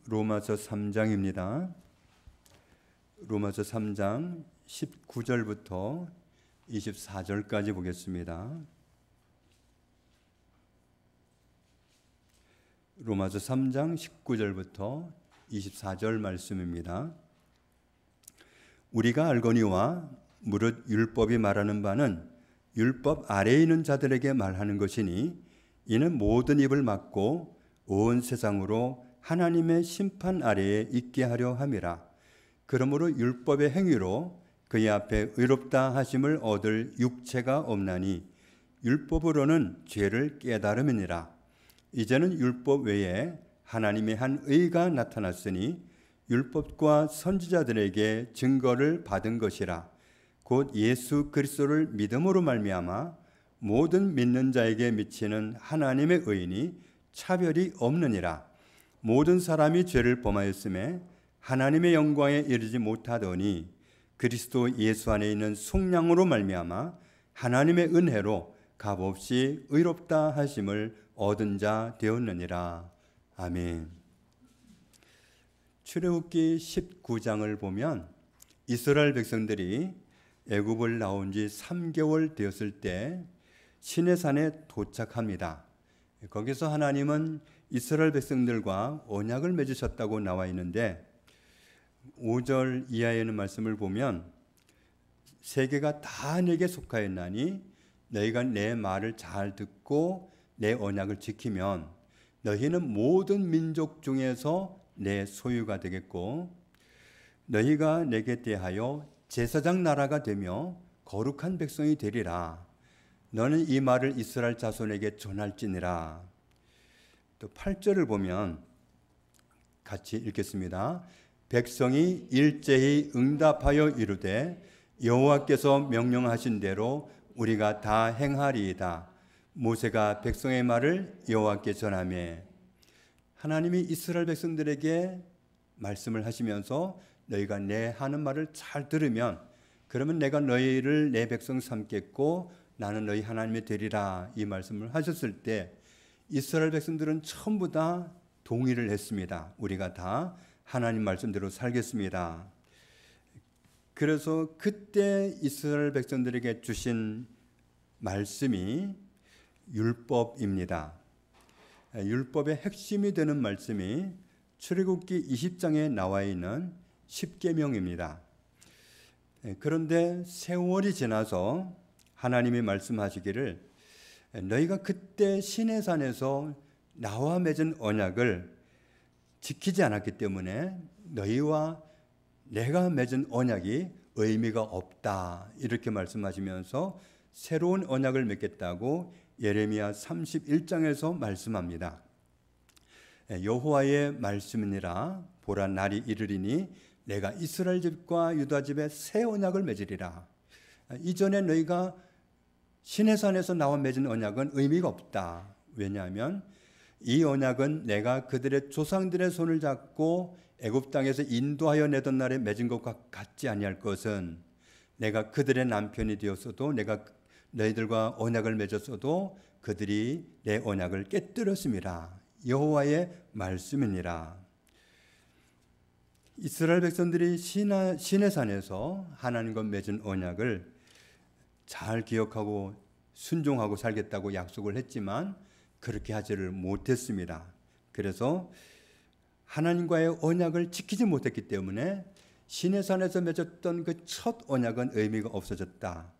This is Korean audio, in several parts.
로마서 3장입니다. 로마서 3장 19절부터 24절까지 보겠습니다. 로마서 3장 19절부터 24절 말씀입니다. 우리가 알거니와 무릇 율법이 말하는 바는 율법 아래에 있는 자들에게 말하는 것이니 이는 모든 입을 막고 온 세상으로 하나님의 심판 아래에 있게 하려 함이라. 그러므로 율법의 행위로 그의 앞에 의롭다 하심을 얻을 육체가 없나니 율법으로는 죄를 깨달음이니라. 이제는 율법 외에 하나님의 한 의가 나타났으니 율법과 선지자들에게 증거를 받은 것이라. 곧 예수 그리스도를 믿음으로 말미암아 모든 믿는 자에게 미치는 하나님의 의인이 차별이 없느니라. 모든 사람이 죄를 범하였음에 하나님의 영광에 이르지 못하더니 그리스도 예수 안에 있는 속량으로 말미암아 하나님의 은혜로 값없이 의롭다 하심을 얻은 자 되었느니라. 아멘. 출애굽기 19장을 보면 이스라엘 백성들이 애굽을 나온 지 3개월 되었을 때 시내산에 도착합니다. 거기서 하나님은 이스라엘 백성들과 언약을 맺으셨다고 나와 있는데 5절 이하에 있는 말씀을 보면 세계가 다 내게 속하였나니 너희가 내 말을 잘 듣고 내 언약을 지키면 너희는 모든 민족 중에서 내 소유가 되겠고 너희가 내게 대하여 제사장 나라가 되며 거룩한 백성이 되리라. 너는 이 말을 이스라엘 자손에게 전할지니라. 또 8절을 보면 같이 읽겠습니다. 백성이 일제히 응답하여 이르되 여호와께서 명령하신 대로 우리가 다 행하리이다. 모세가 백성의 말을 여호와께 전하며 하나님이 이스라엘 백성들에게 말씀을 하시면서 너희가 내 하는 말을 잘 들으면 그러면 내가 너희를 내 백성 삼겠고 나는 너희 하나님이 되리라 이 말씀을 하셨을 때 이스라엘 백성들은 전부 다 동의를 했습니다. 우리가 다 하나님 말씀대로 살겠습니다. 그래서 그때 이스라엘 백성들에게 주신 말씀이 율법입니다. 율법의 핵심이 되는 말씀이 출애굽기 20장에 나와 있는 십계명입니다. 그런데 세월이 지나서 하나님이 말씀하시기를 너희가 그때 시내산에서 나와 맺은 언약을 지키지 않았기 때문에 너희와 내가 맺은 언약이 의미가 없다 이렇게 말씀하시면서 새로운 언약을 맺겠다고 예레미야 31장에서 말씀합니다. 여호와의 말씀이니라. 보라 날이 이르리니 내가 이스라엘 집과 유다 집에 새 언약을 맺으리라. 이전에 너희가 시내산에서 나와 맺은 언약은 의미가 없다. 왜냐하면 이 언약은 내가 그들의 조상들의 손을 잡고 애굽 땅에서 인도하여 내던 날에 맺은 것과 같지 아니할 것은 내가 그들의 남편이 되었어도 내가 너희들과 언약을 맺었어도 그들이 내 언약을 깨뜨렸음이라. 여호와의 말씀이니라. 이스라엘 백성들이 시내산에서 하나님과 맺은 언약을 잘 기억하고 순종하고 살겠다고 약속을 했지만 그렇게 하지를 못했습니다. 그래서 하나님과의 언약을 지키지 못했기 때문에 시내산에서 맺었던 그 첫 언약은 의미가 없어졌다.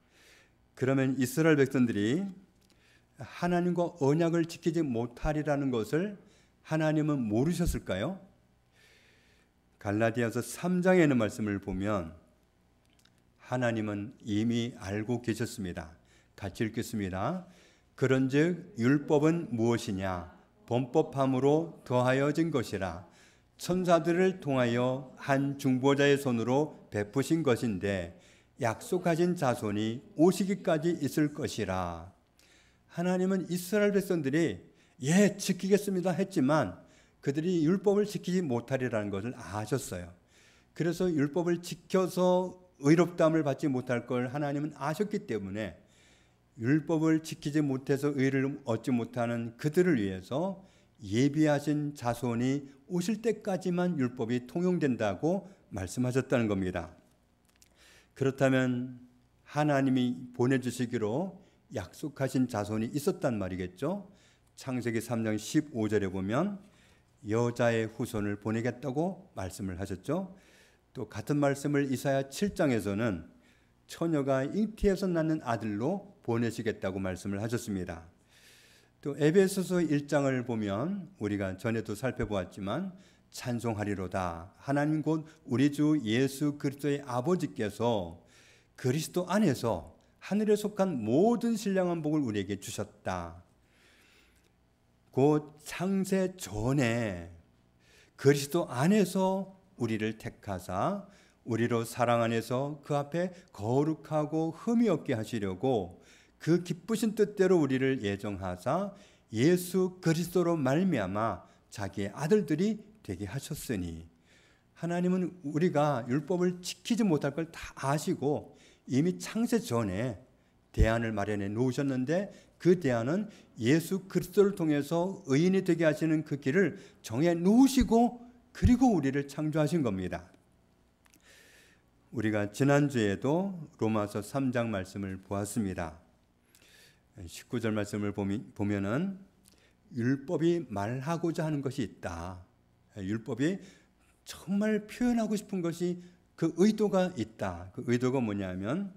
그러면 이스라엘 백성들이 하나님과 언약을 지키지 못하리라는 것을 하나님은 모르셨을까요? 갈라디아서 3장에 있는 말씀을 보면 하나님은 이미 알고 계셨습니다. 같이 읽겠습니다. 그런즉 율법은 무엇이냐? 범법함으로 더하여진 것이라. 천사들을 통하여 한 중보자의 손으로 베푸신 것인데 약속하신 자손이 오시기까지 있을 것이라. 하나님은 이스라엘 백성들이 지키겠습니다 했지만 그들이 율법을 지키지 못하리라는 것을 아셨어요. 그래서 율법을 지켜서 의롭다함을 받지 못할 걸 하나님은 아셨기 때문에 율법을 지키지 못해서 의를 얻지 못하는 그들을 위해서 예비하신 자손이 오실 때까지만 율법이 통용된다고 말씀하셨다는 겁니다. 그렇다면 하나님이 보내주시기로 약속하신 자손이 있었단 말이겠죠. 창세기 3장 15절에 보면 여자의 후손을 보내겠다고 말씀을 하셨죠. 또 같은 말씀을 이사야 7장에서는 처녀가 잉태에서 낳는 아들로 보내시겠다고 말씀을 하셨습니다. 또 에베소서 1장을 보면 우리가 전에도 살펴보았지만 찬송하리로다. 하나님 곧 우리 주 예수 그리스도의 아버지께서 그리스도 안에서 하늘에 속한 모든 신령한 복을 우리에게 주셨다. 곧 창세 전에 그리스도 안에서 우리를 택하사 우리로 사랑 안에서 그 앞에 거룩하고 흠이 없게 하시려고 그 기쁘신 뜻대로 우리를 예정하사 예수 그리스도로 말미암아 자기의 아들들이 되게 하셨으니, 하나님은 우리가 율법을 지키지 못할 걸 다 아시고 이미 창세 전에 대안을 마련해 놓으셨는데, 그 대안은 예수 그리스도를 통해서 의인이 되게 하시는 그 길을 정해 놓으시고 그리고 우리를 창조하신 겁니다. 우리가 지난주에도 로마서 3장 말씀을 보았습니다. 19절 말씀을 보면은 율법이 말하고자 하는 것이 있다. 율법이 정말 표현하고 싶은 것이 그 의도가 있다. 그 의도가 뭐냐면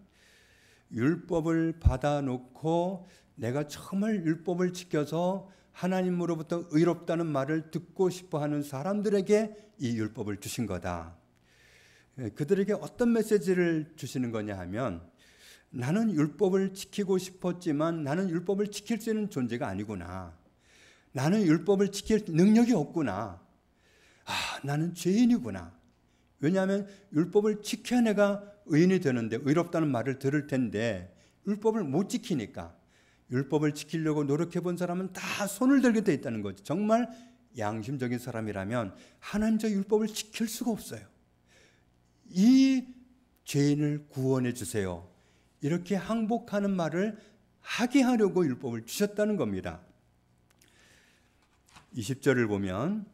율법을 받아놓고 내가 정말 율법을 지켜서 하나님으로부터 의롭다는 말을 듣고 싶어하는 사람들에게 이 율법을 주신 거다. 그들에게 어떤 메시지를 주시는 거냐 하면, 나는 율법을 지키고 싶었지만 나는 율법을 지킬 수 있는 존재가 아니구나. 나는 율법을 지킬 능력이 없구나. 나는 죄인이구나. 왜냐하면 율법을 지켜야 내가 의인이 되는데, 의롭다는 말을 들을 텐데 율법을 못 지키니까 율법을 지키려고 노력해 본 사람은 다 손을 들게 돼 있다는 거죠. 정말 양심적인 사람이라면 하나님의 율법을 지킬 수가 없어요. 이 죄인을 구원해 주세요. 이렇게 항복하는 말을 하게 하려고 율법을 주셨다는 겁니다. 20절을 보면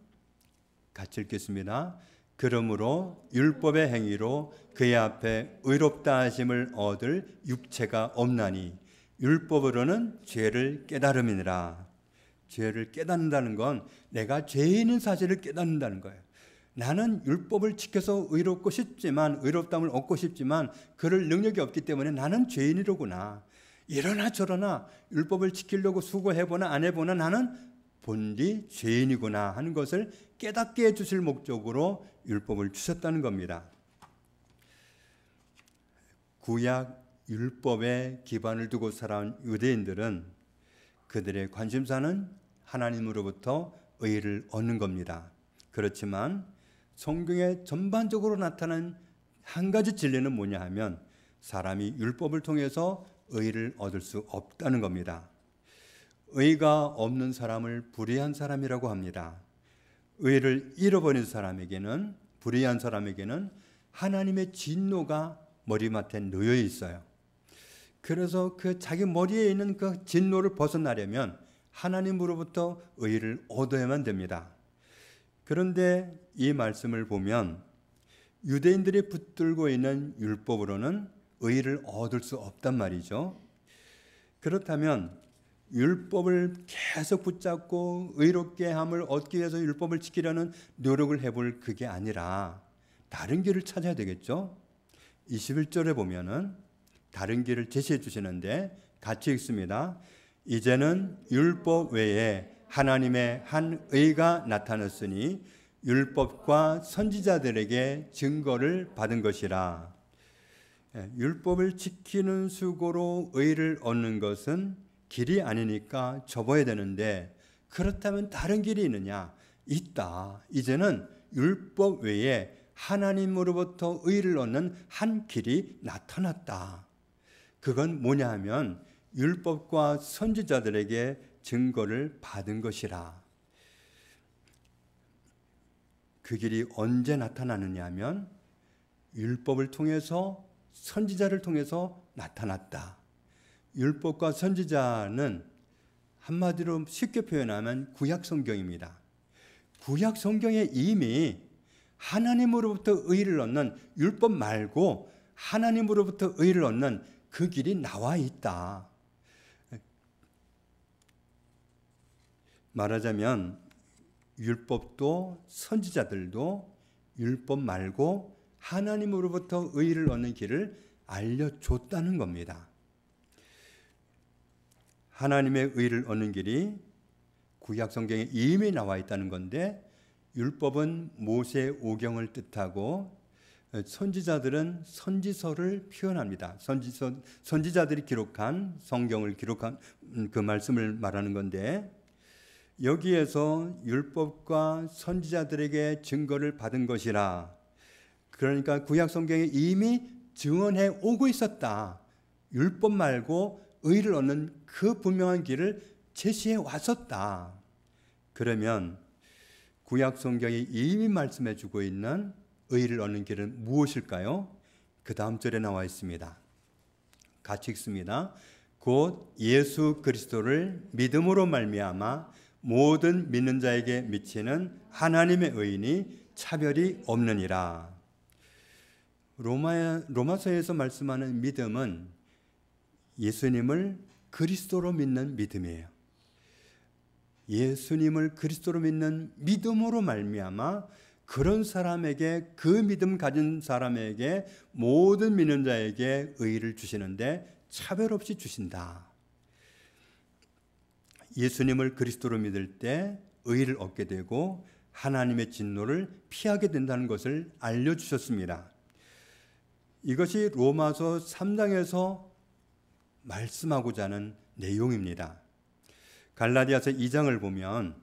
같이 읽겠습니다. 그러므로 율법의 행위로 그의 앞에 의롭다 하심을 얻을 육체가 없나니 율법으로는 죄를 깨달음이니라. 죄를 깨닫는다는 건 내가 죄인인 사실을 깨닫는다는 거예요. 나는 율법을 지켜서 의롭고 싶지만, 의롭다함을 얻고 싶지만 그럴 능력이 없기 때문에 나는 죄인이로구나. 이러나 저러나 율법을 지키려고 수고해보나 안 해보나 나는 본디 죄인이구나 하는 것을 깨닫게 해주실 목적으로 율법을 주셨다는 겁니다. 구약 율법에 기반을 두고 살아온 유대인들은 그들의 관심사는 하나님으로부터 의를 얻는 겁니다. 그렇지만 성경에 전반적으로 나타난 한 가지 진리는 뭐냐 하면, 사람이 율법을 통해서 의를 얻을 수 없다는 겁니다. 의가 없는 사람을 불의한 사람이라고 합니다. 의를 잃어버린 사람에게는, 불의한 사람에게는 하나님의 진노가 머리맡에 놓여 있어요. 그래서 그 자기 머리에 있는 그 진노를 벗어나려면 하나님으로부터 의를 얻어야만 됩니다. 그런데 이 말씀을 보면 유대인들이 붙들고 있는 율법으로는 의를 얻을 수 없단 말이죠. 그렇다면 율법을 계속 붙잡고 의롭게 함을 얻기 위해서 율법을 지키려는 노력을 해볼 그게 아니라 다른 길을 찾아야 되겠죠. 21절에 보면은 다른 길을 제시해 주시는데 같이 읽습니다. 이제는 율법 외에 하나님의 한 의가 나타났으니 율법과 선지자들에게 증거를 받은 것이라. 율법을 지키는 수고로 의를 얻는 것은 길이 아니니까 접어야 되는데, 그렇다면 다른 길이 있느냐? 있다. 이제는 율법 외에 하나님으로부터 의를 얻는 한 길이 나타났다. 그건 뭐냐 하면 율법과 선지자들에게 증거를 받은 것이라. 그 길이 언제 나타나느냐 하면 율법을 통해서, 선지자를 통해서 나타났다. 율법과 선지자는 한마디로 쉽게 표현하면 구약 성경입니다. 구약 성경에 이미 하나님으로부터 의를 얻는 율법 말고 하나님으로부터 의를 얻는 그 길이 나와 있다. 말하자면 율법도 선지자들도 율법 말고 하나님으로부터 의를 얻는 길을 알려줬다는 겁니다. 하나님의 의를 얻는 길이 구약 성경에 이미 나와 있다는 건데, 율법은 모세 오경을 뜻하고 선지자들은 선지서를 표현합니다. 선지자들이 기록한 성경을 기록한 그 말씀을 말하는 건데, 여기에서 율법과 선지자들에게 증거를 받은 것이라, 그러니까 구약 성경에 이미 증언해 오고 있었다. 율법 말고 의를 얻는 그 분명한 길을 제시해 왔었다. 그러면 구약 성경이 이미 말씀해 주고 있는 의를 얻는 길은 무엇일까요? 그 다음 절에 나와 있습니다. 같이 읽습니다. 곧 예수 그리스도를 믿음으로 말미암아 모든 믿는 자에게 미치는 하나님의 의인이 차별이 없느니라. 로마서에서 말씀하는 믿음은 예수님을 그리스도로 믿는 믿음이에요. 예수님을 그리스도로 믿는 믿음으로 말미암아 그런 사람에게, 그 믿음 가진 사람에게, 모든 믿는 자에게 의를 주시는데 차별 없이 주신다. 예수님을 그리스도로 믿을 때 의를 얻게 되고 하나님의 진노를 피하게 된다는 것을 알려주셨습니다. 이것이 로마서 3장에서 말씀하고자 하는 내용입니다. 갈라디아서 2장을 보면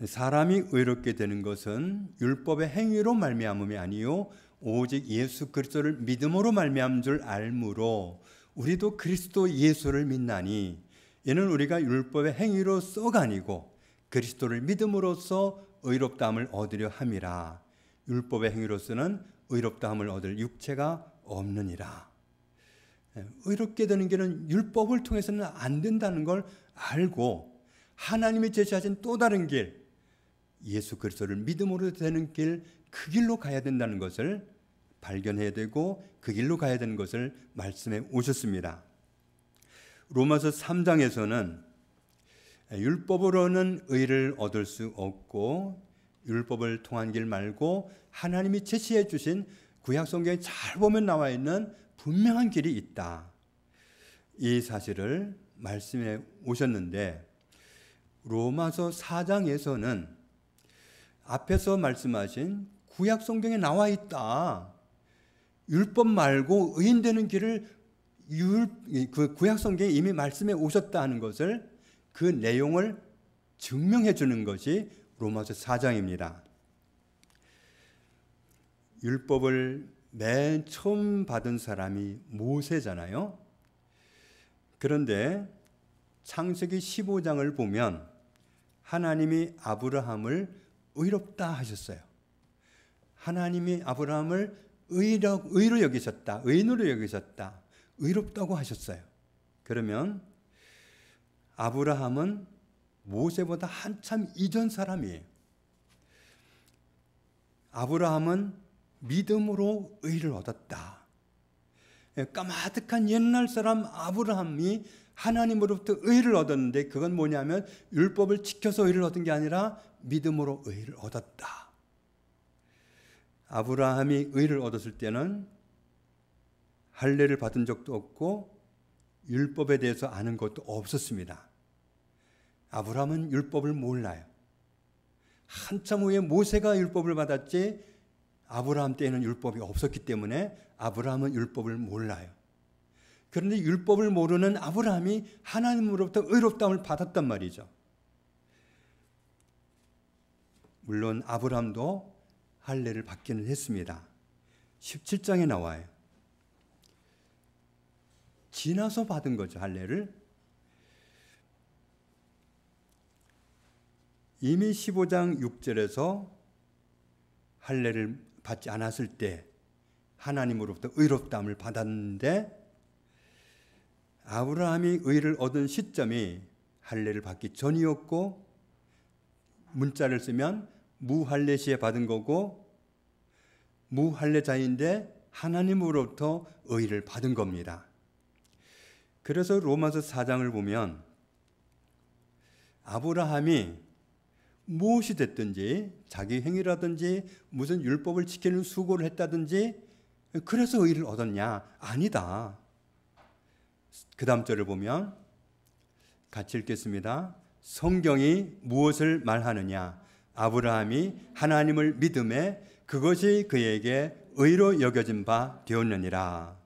사람이 의롭게 되는 것은 율법의 행위로 말미암음이 아니요 오직 예수 그리스도를 믿음으로 말미암은 줄 알므로 우리도 그리스도 예수를 믿나니 이는 우리가 율법의 행위로서가 아니고 그리스도를 믿음으로써 의롭다함을 얻으려 함이라. 율법의 행위로서는 의롭다함을 얻을 육체가 없느니라. 의롭게 되는 길은 율법을 통해서는 안 된다는 걸 알고 하나님이 제시하신 또 다른 길, 예수 그리스도를 믿음으로 되는 길, 그 길로 가야 된다는 것을 발견해야 되고 그 길로 가야 되는 것을 말씀해 오셨습니다. 로마서 3장에서는 율법으로는 의를 얻을 수 없고 율법을 통한 길 말고 하나님이 제시해 주신 구약 성경에 잘 보면 나와 있는 분명한 길이 있다. 이 사실을 말씀해 오셨는데 로마서 4장에서는 앞에서 말씀하신 구약 성경에 나와 있다. 율법 말고 의인 되는 길을 그 구약 성경에 이미 말씀해 오셨다 하는 것을, 그 내용을 증명해 주는 것이 로마서 4장입니다. 율법을 맨 처음 받은 사람이 모세잖아요. 그런데 창세기 15장을 보면 하나님이 아브라함을 의롭다 하셨어요. 하나님이 아브라함을 의로 여기셨다. 의인으로 여기셨다. 의롭다고 하셨어요. 그러면 아브라함은 모세보다 한참 이전 사람이에요. 아브라함은 믿음으로 의를 얻었다. 까마득한 옛날 사람 아브라함이 하나님으로부터 의를 얻었는데 그건 뭐냐면 율법을 지켜서 의를 얻은 게 아니라 믿음으로 의를 얻었다. 아브라함이 의를 얻었을 때는 할례를 받은 적도 없고 율법에 대해서 아는 것도 없었습니다. 아브라함은 율법을 몰라요. 한참 후에 모세가 율법을 받았지 아브라함 때에는 율법이 없었기 때문에 아브라함은 율법을 몰라요. 그런데 율법을 모르는 아브라함이 하나님으로부터 의롭다함을 받았단 말이죠. 물론 아브라함도 할례를 받기는 했습니다. 17장에 나와요. 지나서 받은 거죠, 할례를. 이미 15장 6절에서 할례를 받지 않았을 때 하나님으로부터 의롭다함을 받았는데 아브라함이 의를 얻은 시점이 할례를 받기 전이었고, 문자를 쓰면 무할례 시에 받은 거고, 무할례자인데 하나님으로부터 의를 받은 겁니다. 그래서 로마서 4장을 보면 아브라함이 무엇이 됐든지, 자기 행위라든지 무슨 율법을 지키는 수고를 했다든지 그래서 의를 얻었냐? 아니다. 그 다음 절을 보면 같이 읽겠습니다. 성경이 무엇을 말하느냐? 아브라함이 하나님을 믿음에 그것이 그에게 의로 여겨진 바 되었느니라.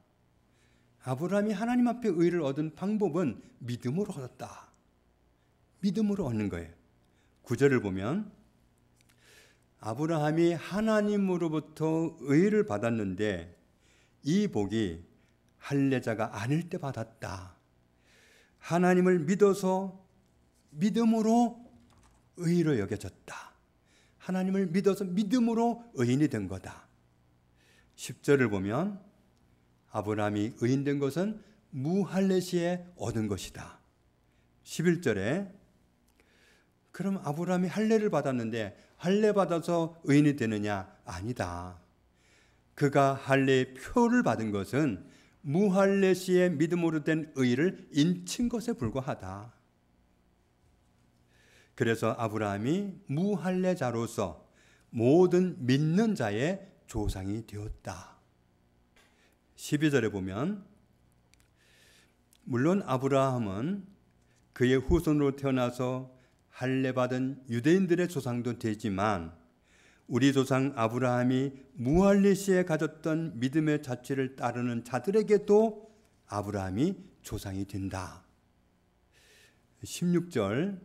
아브라함이 하나님 앞에 의를 얻은 방법은 믿음으로 얻었다. 믿음으로 얻는 거예요. 9절을 보면 아브라함이 하나님으로부터 의를 받았는데 이 복이 할례자가 아닐 때 받았다. 하나님을 믿어서 믿음으로 의로 여겨졌다. 하나님을 믿어서 믿음으로 의인이 된 거다. 10절을 보면 아브라함이 의인된 것은 무할례 시에 얻은 것이다. 11절에 그럼 아브라함이 할례를 받았는데 할례 받아서 의인이 되느냐? 아니다. 그가 할례의 표를 받은 것은 무할례 시에 믿음으로 된 의를 인친 것에 불과하다. 그래서 아브라함이 무할례자로서 모든 믿는 자의 조상이 되었다. 12절에 보면 물론 아브라함은 그의 후손으로 태어나서 할례받은 유대인들의 조상도 되지만 우리 조상 아브라함이 무할례 시에 가졌던 믿음의 자취를 따르는 자들에게도 아브라함이 조상이 된다. 16절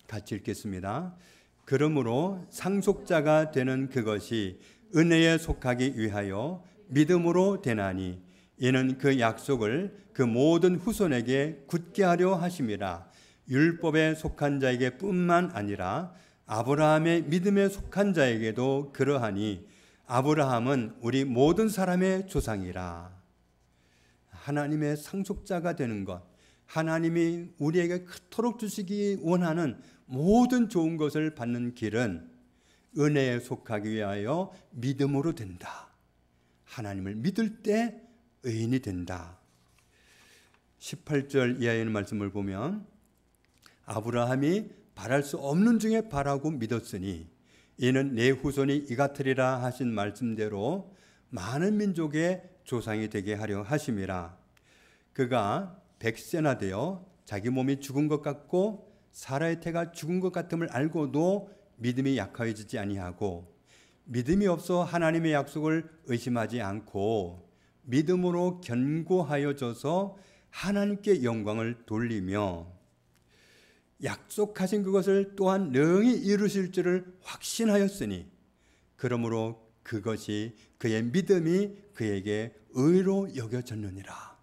같이 읽겠습니다. 그러므로 상속자가 되는 그것이 은혜에 속하기 위하여 믿음으로 되나니 이는 그 약속을 그 모든 후손에게 굳게 하려 하심이라. 율법에 속한 자에게 뿐만 아니라 아브라함의 믿음에 속한 자에게도 그러하니 아브라함은 우리 모든 사람의 조상이라. 하나님의 상속자가 되는 것, 하나님이 우리에게 그토록 주시기 원하는 모든 좋은 것을 받는 길은 은혜에 속하기 위하여 믿음으로 된다. 하나님을 믿을 때 의인이 된다. 18절 이하에 있는 말씀을 보면 아브라함이 바랄 수 없는 중에 바라고 믿었으니 이는 내 후손이 이같으리라 하신 말씀대로 많은 민족의 조상이 되게 하려 하심이라. 그가 100세나 되어 자기 몸이 죽은 것 같고 사라의 태가 죽은 것 같음을 알고도 믿음이 약해지지 아니하고 믿음이 없어 하나님의 약속을 의심하지 않고 믿음으로 견고하여져서 하나님께 영광을 돌리며 약속하신 그것을 또한 능히 이루실 줄을 확신하였으니 그러므로 그것이 그의 믿음이 그에게 의로 여겨졌느니라.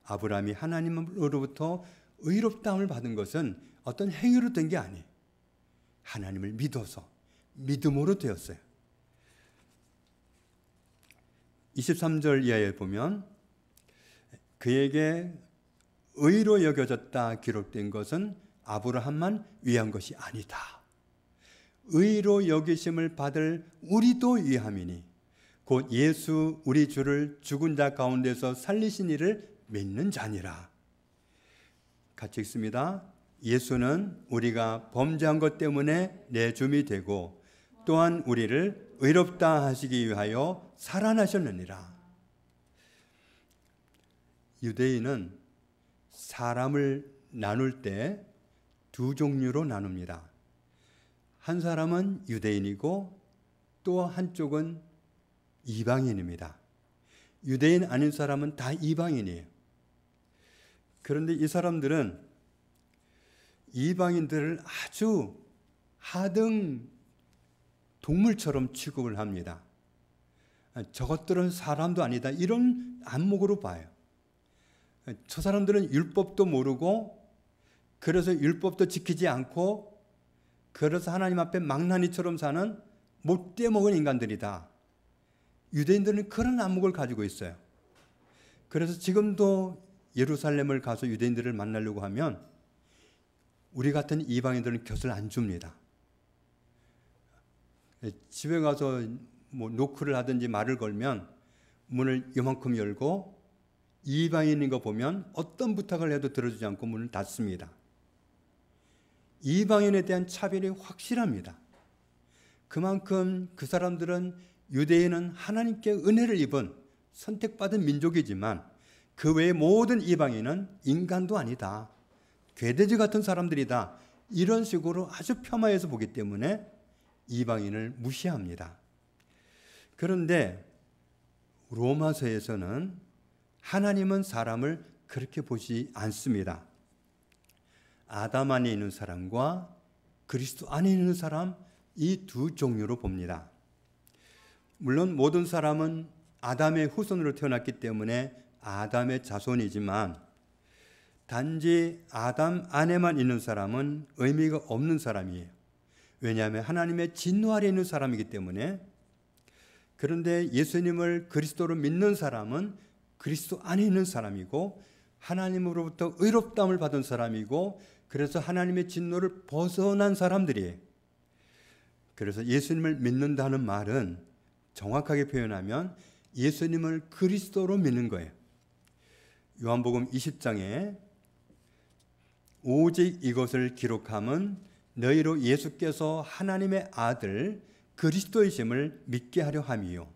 아브라함이 하나님으로부터 의롭다함을 받은 것은 어떤 행위로 된 게 아니에요. 하나님을 믿어서 믿음으로 되었어요. 23절 이하에 보면 그에게 의로 여겨졌다 기록된 것은 아브라함만 위한 것이 아니다. 의로 여기심을 받을 우리도 위함이니 곧 예수 우리 주를 죽은 자 가운데서 살리신 이를 믿는 자니라. 같이 읽습니다. 예수는 우리가 범죄한 것 때문에 내줌이 되고 또한 우리를 의롭다 하시기 위하여 살아나셨느니라. 유대인은 사람을 나눌 때 두 종류로 나눕니다. 한 사람은 유대인이고 또 한쪽은 이방인입니다. 유대인 아닌 사람은 다 이방인이에요. 그런데 이 사람들은 이방인들을 아주 하등 동물처럼 취급을 합니다. 저것들은 사람도 아니다, 이런 안목으로 봐요. 저 사람들은 율법도 모르고 그래서 율법도 지키지 않고 그래서 하나님 앞에 망나니처럼 사는 못돼 먹은 인간들이다. 유대인들은 그런 안목을 가지고 있어요. 그래서 지금도 예루살렘을 가서 유대인들을 만나려고 하면 우리 같은 이방인들은 곁을 안 줍니다. 집에 가서 뭐 노크를 하든지 말을 걸면 문을 요만큼 열고 이방인인 거 보면 어떤 부탁을 해도 들어주지 않고 문을 닫습니다. 이방인에 대한 차별이 확실합니다. 그만큼 그 사람들은 유대인은 하나님께 은혜를 입은 선택받은 민족이지만 그 외의 모든 이방인은 인간도 아니다. 괴돼지 같은 사람들이다. 이런 식으로 아주 폄하해서 보기 때문에 이방인을 무시합니다. 그런데 로마서에서는 하나님은 사람을 그렇게 보지 않습니다. 아담 안에 있는 사람과 그리스도 안에 있는 사람, 이 두 종류로 봅니다. 물론 모든 사람은 아담의 후손으로 태어났기 때문에 아담의 자손이지만 단지 아담 안에만 있는 사람은 의미가 없는 사람이에요. 왜냐하면 하나님의 진노 아래 있는 사람이기 때문에. 그런데 예수님을 그리스도로 믿는 사람은 그리스도 안에 있는 사람이고 하나님으로부터 의롭다함을 받은 사람이고 그래서 하나님의 진노를 벗어난 사람들이에요. 그래서 예수님을 믿는다는 말은 정확하게 표현하면 예수님을 그리스도로 믿는 거예요. 요한복음 20장에 오직 이것을 기록함은 너희로 예수께서 하나님의 아들 그리스도이심을 믿게 하려 함이요.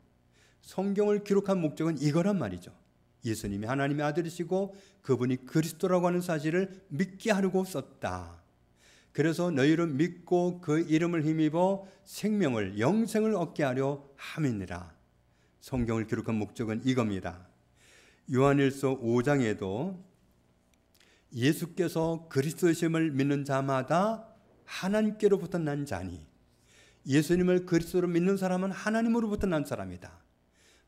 성경을 기록한 목적은 이거란 말이죠. 예수님이 하나님의 아들이시고 그분이 그리스도라고 하는 사실을 믿게 하려고 썼다. 그래서 너희를 믿고 그 이름을 힘입어 생명을 영생을 얻게 하려 함이니라. 성경을 기록한 목적은 이겁니다. 요한일서 5장에도 예수께서 그리스도이심을 믿는 자마다 하나님께로부터 난 자니 예수님을 그리스도로 믿는 사람은 하나님으로부터 난 사람이다.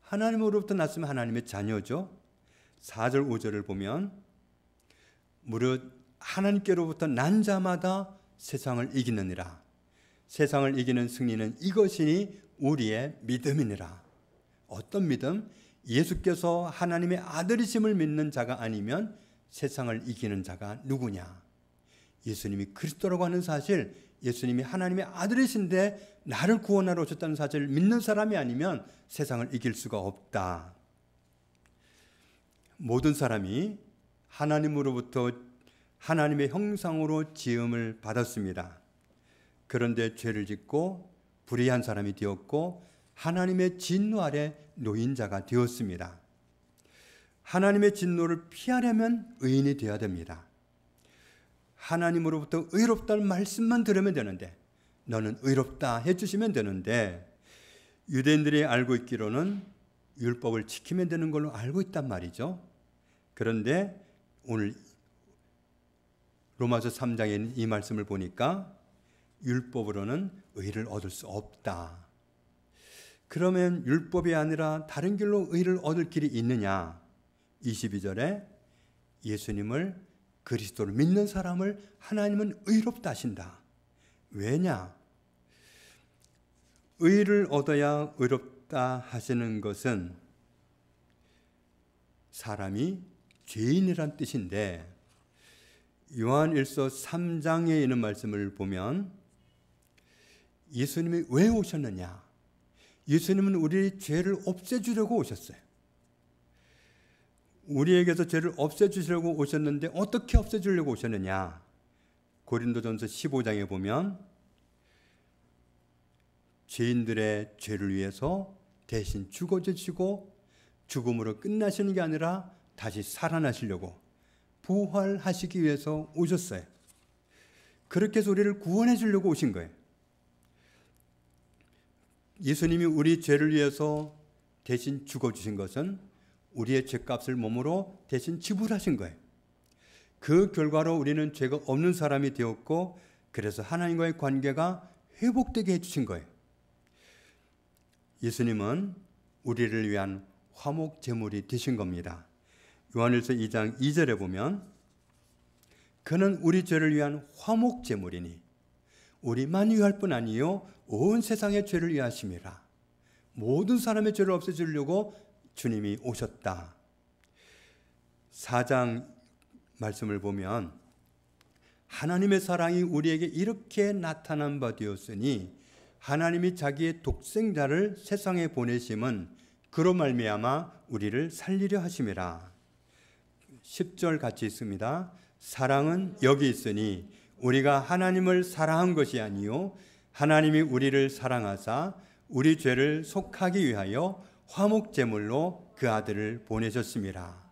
하나님으로부터 났으면 하나님의 자녀죠. 4절 5절을 보면 무릇 하나님께로부터 난 자마다 세상을 이기느니라. 세상을 이기는 승리는 이것이니 우리의 믿음이니라. 어떤 믿음? 예수께서 하나님의 아들이심을 믿는 자가 아니면 세상을 이기는 자가 누구냐? 예수님이 그리스도라고 하는 사실, 예수님이 하나님의 아들이신데 나를 구원하러 오셨다는 사실을 믿는 사람이 아니면 세상을 이길 수가 없다. 모든 사람이 하나님으로부터 하나님의 형상으로 지음을 받았습니다. 그런데 죄를 짓고 불의한 사람이 되었고 하나님의 진노 아래 놓인 자가 되었습니다. 하나님의 진노를 피하려면 의인이 되어야 됩니다. 하나님으로부터 의롭다는 말씀만 들으면 되는데 너는 의롭다 해주시면 되는데 유대인들이 알고 있기로는 율법을 지키면 되는 걸로 알고 있단 말이죠. 그런데 오늘 로마서 3장에 있는 이 말씀을 보니까 율법으로는 의를 얻을 수 없다. 그러면 율법이 아니라 다른 길로 의를 얻을 길이 있느냐? 22절에 예수님을 그리스도를 믿는 사람을 하나님은 의롭다 하신다. 왜냐? 의를 얻어야 의롭다 하시는 것은 사람이 죄인이란 뜻인데 요한일서 3장에 있는 말씀을 보면 예수님이 왜 오셨느냐? 예수님은 우리의 죄를 없애주려고 오셨어요. 우리에게서 죄를 없애주시려고 오셨는데 어떻게 없애주려고 오셨느냐? 고린도전서 15장에 보면 죄인들의 죄를 위해서 대신 죽어주시고 죽음으로 끝나시는 게 아니라 다시 살아나시려고 부활하시기 위해서 오셨어요. 그렇게 해서 우리를 구원해 주려고 오신 거예요. 예수님이 우리 죄를 위해서 대신 죽어주신 것은 우리의 죄값을 몸으로 대신 지불하신 거예요. 그 결과로 우리는 죄가 없는 사람이 되었고 그래서 하나님과의 관계가 회복되게 해주신 거예요. 예수님은 우리를 위한 화목 제물이 되신 겁니다. 요한일서 2장 2절에 보면 그는 우리 죄를 위한 화목 제물이니 우리만 위할 뿐 아니요 온 세상의 죄를 위하심이라. 모든 사람의 죄를 없애주려고 주님이 오셨다. 4장 말씀을 보면 하나님의 사랑이 우리에게 이렇게 나타난 바 되었으니 하나님이 자기의 독생자를 세상에 보내심은 그로 말미암아 우리를 살리려 하심이라. 10절 같이 있습니다. 사랑은 여기 있으니 우리가 하나님을 사랑한 것이 아니요 하나님이 우리를 사랑하사 우리 죄를 속하기 위하여 화목제물로 그 아들을 보내셨습니다.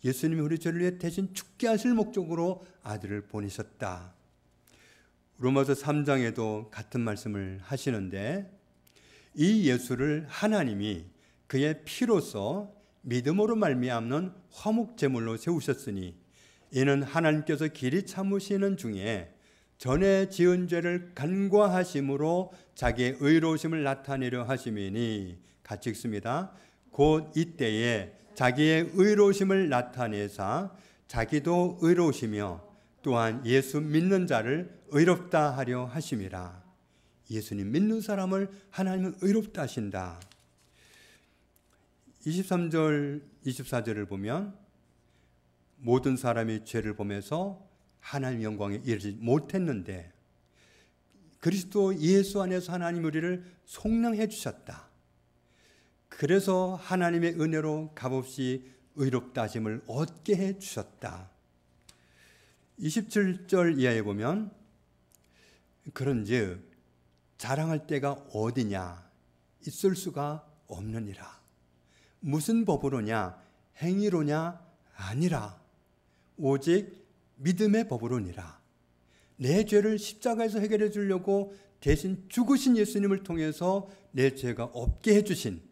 예수님이 우리 죄를 위해 대신 죽게 하실 목적으로 아들을 보내셨다. 로마서 3장에도 같은 말씀을 하시는데 이 예수를 하나님이 그의 피로서 믿음으로 말미암는 화목제물로 세우셨으니 이는 하나님께서 길이 참으시는 중에 전에 지은 죄를 간과하심으로 자기의 의로우심을 나타내려 하심이니, 같이 읽습니다. 곧 이때에 자기의 의로우심을 나타내사 자기도 의로우시며 또한 예수 믿는 자를 의롭다 하려 하심이라. 예수님 믿는 사람을 하나님은 의롭다 하신다. 23절 24절을 보면 모든 사람이 죄를 범해서 하나님 영광에 이르지 못했는데 그리스도 예수 안에서 하나님 우리를 속량해 주셨다. 그래서 하나님의 은혜로 값없이 의롭다 하심을 얻게 해 주셨다. 27절 이하에 보면 그런즉 자랑할 때가 어디냐, 있을 수가 없느니라. 무슨 법으로냐, 행위로냐, 아니라 오직 믿음의 법으로니라. 내 죄를 십자가에서 해결해 주려고 대신 죽으신 예수님을 통해서 내 죄가 없게 해주신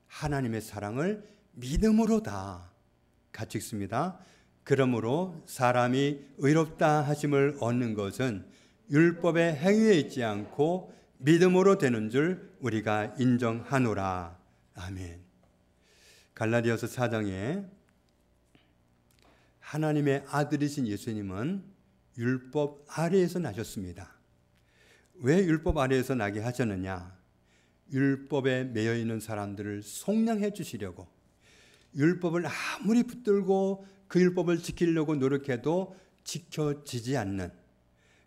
하나님의 사랑을 믿음으로다. 같이 읽습니다. 그러므로 사람이 의롭다 하심을 얻는 것은 율법의 행위에 있지 않고 믿음으로 되는 줄 우리가 인정하노라. 아멘. 갈라디아서 4장에 하나님의 아들이신 예수님은 율법 아래에서 나셨습니다. 왜 율법 아래에서 나게 하셨느냐? 율법에 매여 있는 사람들을 속량해 주시려고. 율법을 아무리 붙들고 그 율법을 지키려고 노력해도 지켜지지 않는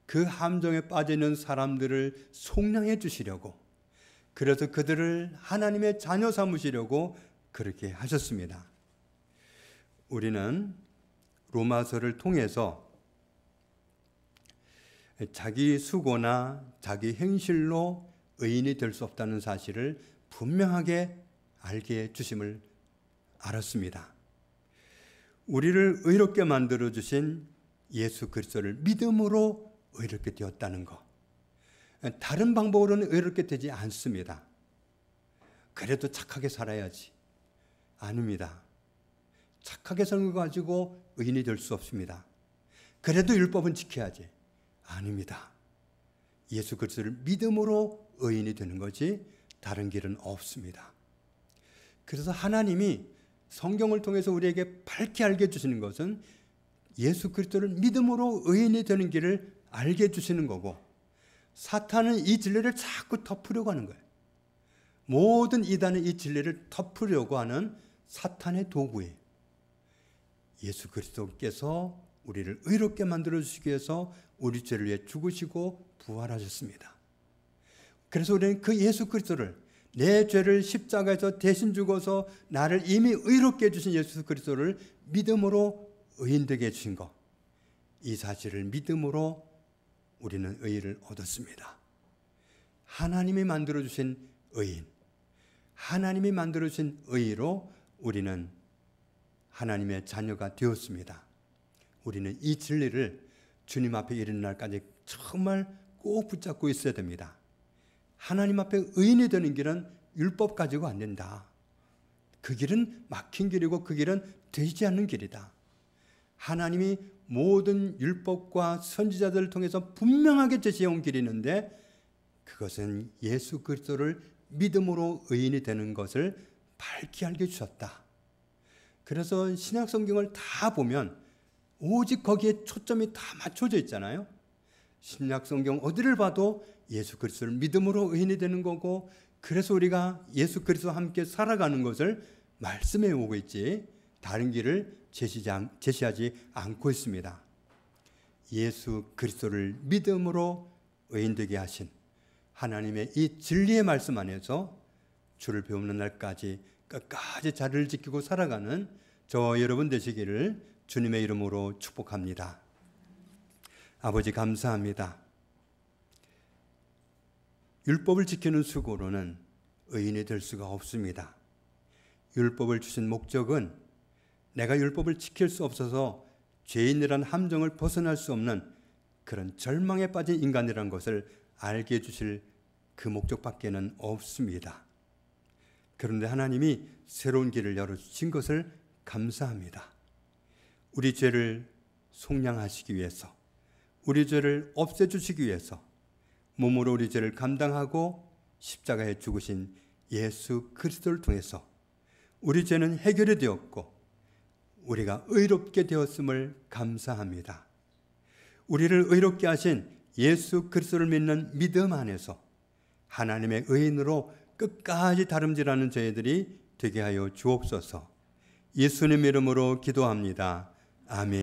그 함정에 빠져 있는 사람들을 속량해 주시려고, 그래서 그들을 하나님의 자녀 삼으시려고 그렇게 하셨습니다. 우리는 로마서를 통해서 자기 수고나 자기 행실로 의인이 될 수 없다는 사실을 분명하게 알게 해 주심을 알았습니다. 우리를 의롭게 만들어 주신 예수 그리스도를 믿음으로 의롭게 되었다는 것. 다른 방법으로는 의롭게 되지 않습니다. 그래도 착하게 살아야지. 아닙니다. 착하게 사는 거 가지고 의인이 될 수 없습니다. 그래도 율법은 지켜야지. 아닙니다. 예수 그리스도를 믿음으로 의인이 되는 거지 다른 길은 없습니다. 그래서 하나님이 성경을 통해서 우리에게 밝게 알게 해주시는 것은 예수 그리스도를 믿음으로 의인이 되는 길을 알게 해주시는 거고, 사탄은 이 진리를 자꾸 덮으려고 하는 거예요. 모든 이단은 이 진리를 덮으려고 하는 사탄의 도구예요. 예수 그리스도께서 우리를 의롭게 만들어 주시기 위해서 우리 죄를 위해 죽으시고 부활하셨습니다. 그래서 우리는 그 예수 그리스도를, 내 죄를 십자가에서 대신 죽어서 나를 이미 의롭게 해주신 예수 그리스도를 믿음으로 의인되게 해주신 것, 이 사실을 믿음으로 우리는 의를 얻었습니다. 하나님이 만들어주신 의인, 하나님이 만들어주신 의로 우리는 하나님의 자녀가 되었습니다. 우리는 이 진리를 주님 앞에 이르는 날까지 정말 꼭 붙잡고 있어야 됩니다. 하나님 앞에 의인이 되는 길은 율법 가지고 안 된다. 그 길은 막힌 길이고 그 길은 되지 않는 길이다. 하나님이 모든 율법과 선지자들을 통해서 분명하게 제시해온 길이 있는데 그것은 예수 그리스도를 믿음으로 의인이 되는 것을 밝게 알게 해주셨다. 그래서 신약 성경을 다 보면 오직 거기에 초점이 다 맞춰져 있잖아요. 신약 성경 어디를 봐도 예수 그리스도를 믿음으로 의인이 되는 거고, 그래서 우리가 예수 그리스도와 함께 살아가는 것을 말씀해 오고 있지 다른 길을 제시하지 않고 있습니다. 예수 그리스도를 믿음으로 의인되게 하신 하나님의 이 진리의 말씀 안에서 주를 배우는 날까지 끝까지 자리를 지키고 살아가는 저와 여러분 되시기를 주님의 이름으로 축복합니다. 아버지 감사합니다. 율법을 지키는 수고로는 의인이 될 수가 없습니다. 율법을 주신 목적은 내가 율법을 지킬 수 없어서 죄인이란 함정을 벗어날 수 없는 그런 절망에 빠진 인간이라는 것을 알게 해주실 그 목적밖에는 없습니다. 그런데 하나님이 새로운 길을 열어주신 것을 감사합니다. 우리 죄를 속량하시기 위해서, 우리 죄를 없애주시기 위해서 몸으로 우리 죄를 감당하고 십자가에 죽으신 예수 그리스도를 통해서 우리 죄는 해결이 되었고 우리가 의롭게 되었음을 감사합니다. 우리를 의롭게 하신 예수 그리스도를 믿는 믿음 안에서 하나님의 의인으로 끝까지 다름질하는 저희들이 되게 하여 주옵소서. 예수님 이름으로 기도합니다. 아멘.